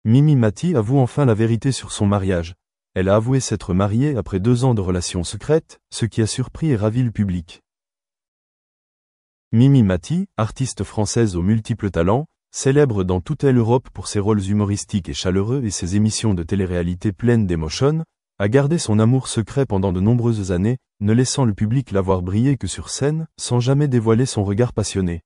Mimi Mati avoue enfin la vérité sur son mariage. Elle a avoué s'être mariée après 2 ans de relations secrètes, ce qui a surpris et ravi le public. Mimi Mati, artiste française aux multiples talents, célèbre dans toute l'Europe pour ses rôles humoristiques et chaleureux et ses émissions de télé-réalité pleines d'émotions, a gardé son amour secret pendant de nombreuses années, ne laissant le public la voir briller que sur scène, sans jamais dévoiler son regard passionné.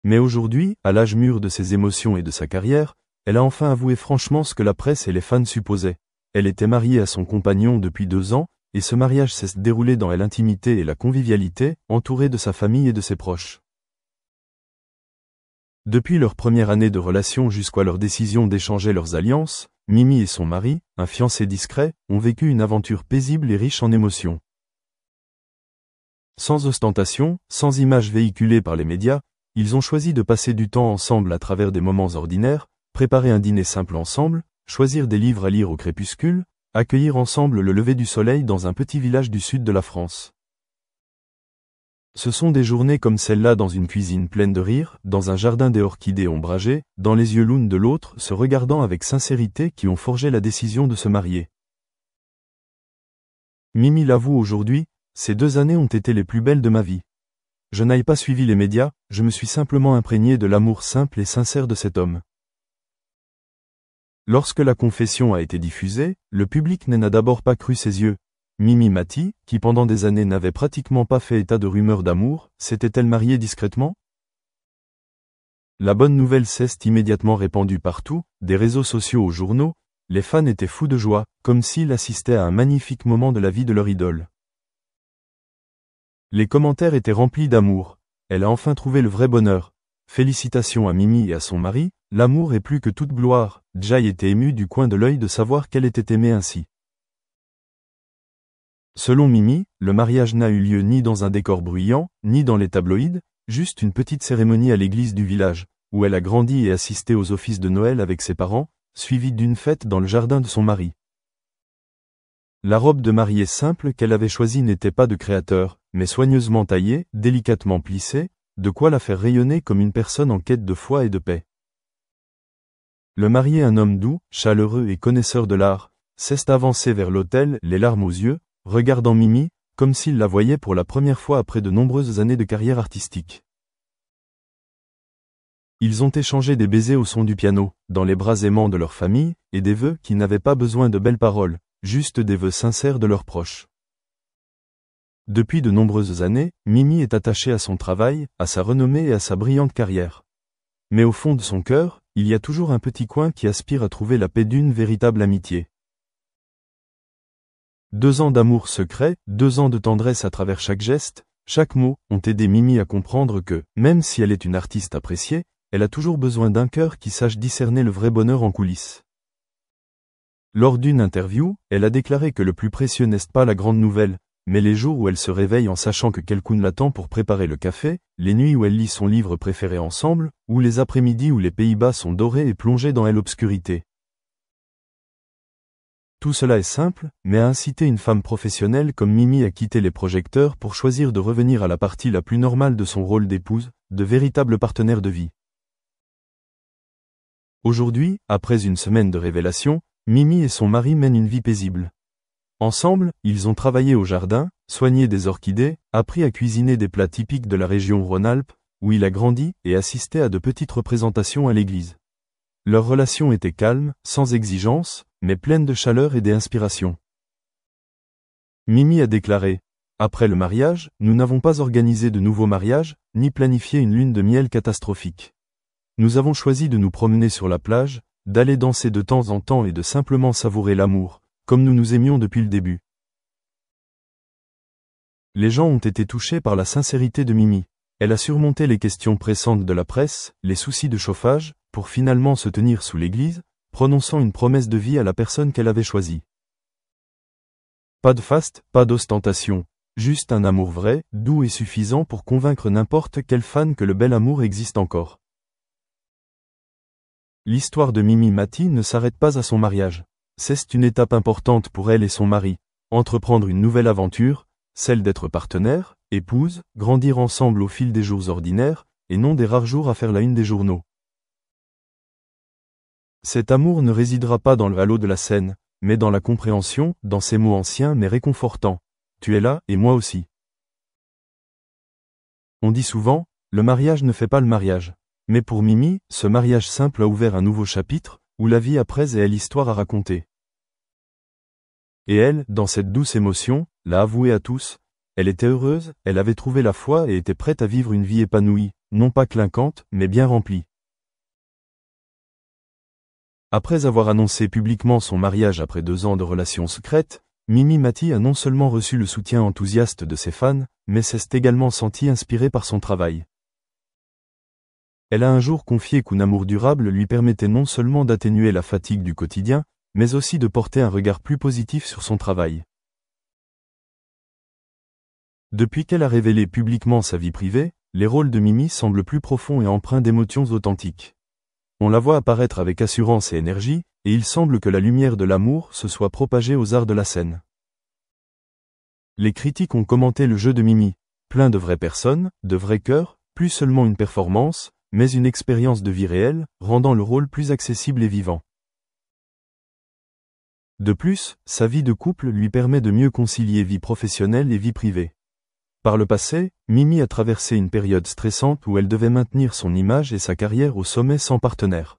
Mais aujourd'hui, à l'âge mûr de ses émotions et de sa carrière, elle a enfin avoué franchement ce que la presse et les fans supposaient. Elle était mariée à son compagnon depuis 2 ans, et ce mariage s'est déroulé dans l'intimité et la convivialité, entourée de sa famille et de ses proches. Depuis leur première année de relation jusqu'à leur décision d'échanger leurs alliances, Mimi et son mari, un fiancé discret, ont vécu une aventure paisible et riche en émotions. Sans ostentation, sans images véhiculées par les médias, ils ont choisi de passer du temps ensemble à travers des moments ordinaires, préparer un dîner simple ensemble, choisir des livres à lire au crépuscule, accueillir ensemble le lever du soleil dans un petit village du sud de la France. Ce sont des journées comme celle-là dans une cuisine pleine de rire, dans un jardin des orchidées ombragées, dans les yeux l'une de l'autre, se regardant avec sincérité qui ont forgé la décision de se marier. Mimi l'avoue aujourd'hui, ces 2 années ont été les plus belles de ma vie. Je n'ai pas suivi les médias, je me suis simplement imprégné de l'amour simple et sincère de cet homme. Lorsque la confession a été diffusée, le public n'a d'abord pas cru ses yeux. Mimi Mati, qui pendant des années n'avait pratiquement pas fait état de rumeurs d'amour, s'était-elle mariée discrètement? La bonne nouvelle s'est immédiatement répandue partout, des réseaux sociaux aux journaux, les fans étaient fous de joie, comme s'ils assistaient à un magnifique moment de la vie de leur idole. Les commentaires étaient remplis d'amour. Elle a enfin trouvé le vrai bonheur. Félicitations à Mimi et à son mari, l'amour est plus que toute gloire. Jai était ému du coin de l'œil de savoir qu'elle était aimée ainsi. Selon Mimi, le mariage n'a eu lieu ni dans un décor bruyant, ni dans les tabloïds, juste une petite cérémonie à l'église du village, où elle a grandi et assisté aux offices de Noël avec ses parents, suivie d'une fête dans le jardin de son mari. La robe de mariée simple qu'elle avait choisie n'était pas de créateur, mais soigneusement taillée, délicatement plissée, de quoi la faire rayonner comme une personne en quête de foi et de paix. Le marié, un homme doux, chaleureux et connaisseur de l'art, s'est avancé vers l'autel, les larmes aux yeux, regardant Mimi, comme s'il la voyait pour la première fois après de nombreuses années de carrière artistique. Ils ont échangé des baisers au son du piano, dans les bras aimants de leur famille, et des vœux qui n'avaient pas besoin de belles paroles, juste des vœux sincères de leurs proches. Depuis de nombreuses années, Mimi est attachée à son travail, à sa renommée et à sa brillante carrière. Mais au fond de son cœur, il y a toujours un petit coin qui aspire à trouver la paix d'une véritable amitié. 2 ans d'amour secret, 2 ans de tendresse à travers chaque geste, chaque mot, ont aidé Mimi à comprendre que, même si elle est une artiste appréciée, elle a toujours besoin d'un cœur qui sache discerner le vrai bonheur en coulisses. Lors d'une interview, elle a déclaré que le plus précieux n'est pas la grande nouvelle, mais les jours où elle se réveille en sachant que quelqu'un l'attend pour préparer le café, les nuits où elle lit son livre préféré ensemble, ou les après-midi où les Pays-Bas sont dorés et plongés dans l'obscurité. Tout cela est simple, mais a incité une femme professionnelle comme Mimi à quitter les projecteurs pour choisir de revenir à la partie la plus normale de son rôle d'épouse, de véritable partenaire de vie. Aujourd'hui, après une semaine de révélation, Mimi et son mari mènent une vie paisible. Ensemble, ils ont travaillé au jardin, soigné des orchidées, appris à cuisiner des plats typiques de la région Rhône-Alpes, où il a grandi, et assisté à de petites représentations à l'église. Leur relation était calme, sans exigence, mais pleine de chaleur et d'inspiration. Mimi a déclaré : « Après le mariage, nous n'avons pas organisé de nouveau mariage, ni planifié une lune de miel catastrophique. Nous avons choisi de nous promener sur la plage, d'aller danser de temps en temps et de simplement savourer l'amour, comme nous nous aimions depuis le début. » Les gens ont été touchés par la sincérité de Mimi. Elle a surmonté les questions pressantes de la presse, les soucis de chauffage, pour finalement se tenir sous l'église, prononçant une promesse de vie à la personne qu'elle avait choisie. Pas de faste, pas d'ostentation, juste un amour vrai, doux et suffisant pour convaincre n'importe quel fan que le bel amour existe encore. L'histoire de Mimi Mati ne s'arrête pas à son mariage. C'est une étape importante pour elle et son mari, entreprendre une nouvelle aventure, celle d'être partenaire, épouse, grandir ensemble au fil des jours ordinaires, et non des rares jours à faire la une des journaux. Cet amour ne résidera pas dans le halo de la scène, mais dans la compréhension, dans ces mots anciens mais réconfortants. Tu es là, et moi aussi. On dit souvent, le mariage ne fait pas le mariage. Mais pour Mimi, ce mariage simple a ouvert un nouveau chapitre, où la vie après est l'histoire à raconter. Et elle, dans cette douce émotion, l'a avoué à tous. Elle était heureuse, elle avait trouvé la foi et était prête à vivre une vie épanouie, non pas clinquante, mais bien remplie. Après avoir annoncé publiquement son mariage après 2 ans de relations secrètes, Mimi Mati a non seulement reçu le soutien enthousiaste de ses fans, mais s'est également sentie inspirée par son travail. Elle a un jour confié qu'un amour durable lui permettait non seulement d'atténuer la fatigue du quotidien, mais aussi de porter un regard plus positif sur son travail. Depuis qu'elle a révélé publiquement sa vie privée, les rôles de Mimi semblent plus profonds et empreints d'émotions authentiques. On la voit apparaître avec assurance et énergie, et il semble que la lumière de l'amour se soit propagée aux arts de la scène. Les critiques ont commenté le jeu de Mimi, plein de vraies personnes, de vrais cœurs, plus seulement une performance, mais une expérience de vie réelle, rendant le rôle plus accessible et vivant. De plus, sa vie de couple lui permet de mieux concilier vie professionnelle et vie privée. Par le passé, Mimi a traversé une période stressante où elle devait maintenir son image et sa carrière au sommet sans partenaire.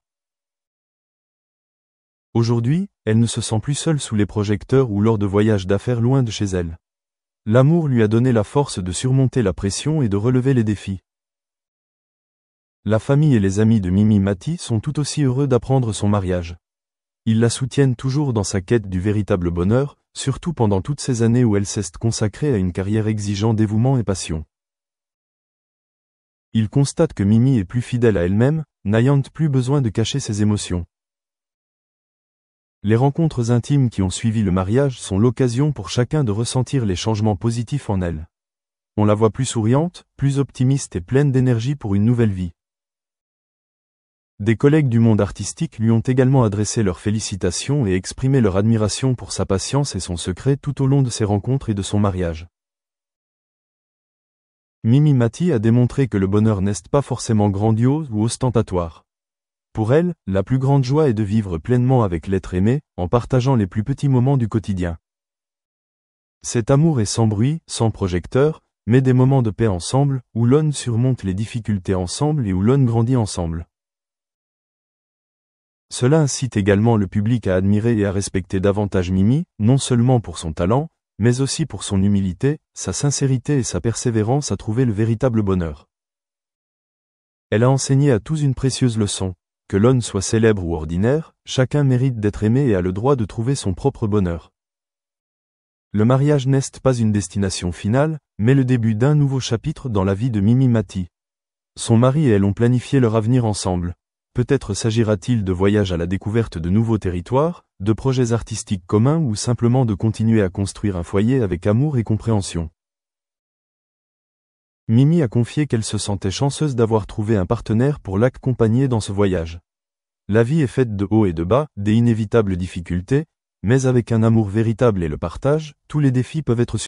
Aujourd'hui, elle ne se sent plus seule sous les projecteurs ou lors de voyages d'affaires loin de chez elle. L'amour lui a donné la force de surmonter la pression et de relever les défis. La famille et les amis de Mimi Mati sont tout aussi heureux d'apprendre son mariage. Ils la soutiennent toujours dans sa quête du véritable bonheur, surtout pendant toutes ces années où elle s'est consacrée à une carrière exigeant dévouement et passion. Ils constatent que Mimi est plus fidèle à elle-même, n'ayant plus besoin de cacher ses émotions. Les rencontres intimes qui ont suivi le mariage sont l'occasion pour chacun de ressentir les changements positifs en elle. On la voit plus souriante, plus optimiste et pleine d'énergie pour une nouvelle vie. Des collègues du monde artistique lui ont également adressé leurs félicitations et exprimé leur admiration pour sa patience et son secret tout au long de ses rencontres et de son mariage. Mimi Mati a démontré que le bonheur n'est pas forcément grandiose ou ostentatoire. Pour elle, la plus grande joie est de vivre pleinement avec l'être aimé, en partageant les plus petits moments du quotidien. Cet amour est sans bruit, sans projecteur, mais des moments de paix ensemble, où l'on surmonte les difficultés ensemble et où l'on grandit ensemble. Cela incite également le public à admirer et à respecter davantage Mimi, non seulement pour son talent, mais aussi pour son humilité, sa sincérité et sa persévérance à trouver le véritable bonheur. Elle a enseigné à tous une précieuse leçon, que l'on soit célèbre ou ordinaire, chacun mérite d'être aimé et a le droit de trouver son propre bonheur. Le mariage n'est pas une destination finale, mais le début d'un nouveau chapitre dans la vie de Mimi Mati. Son mari et elle ont planifié leur avenir ensemble. Peut-être s'agira-t-il de voyages à la découverte de nouveaux territoires, de projets artistiques communs ou simplement de continuer à construire un foyer avec amour et compréhension. Mimi a confié qu'elle se sentait chanceuse d'avoir trouvé un partenaire pour l'accompagner dans ce voyage. La vie est faite de hauts et de bas, des inévitables difficultés, mais avec un amour véritable et le partage, tous les défis peuvent être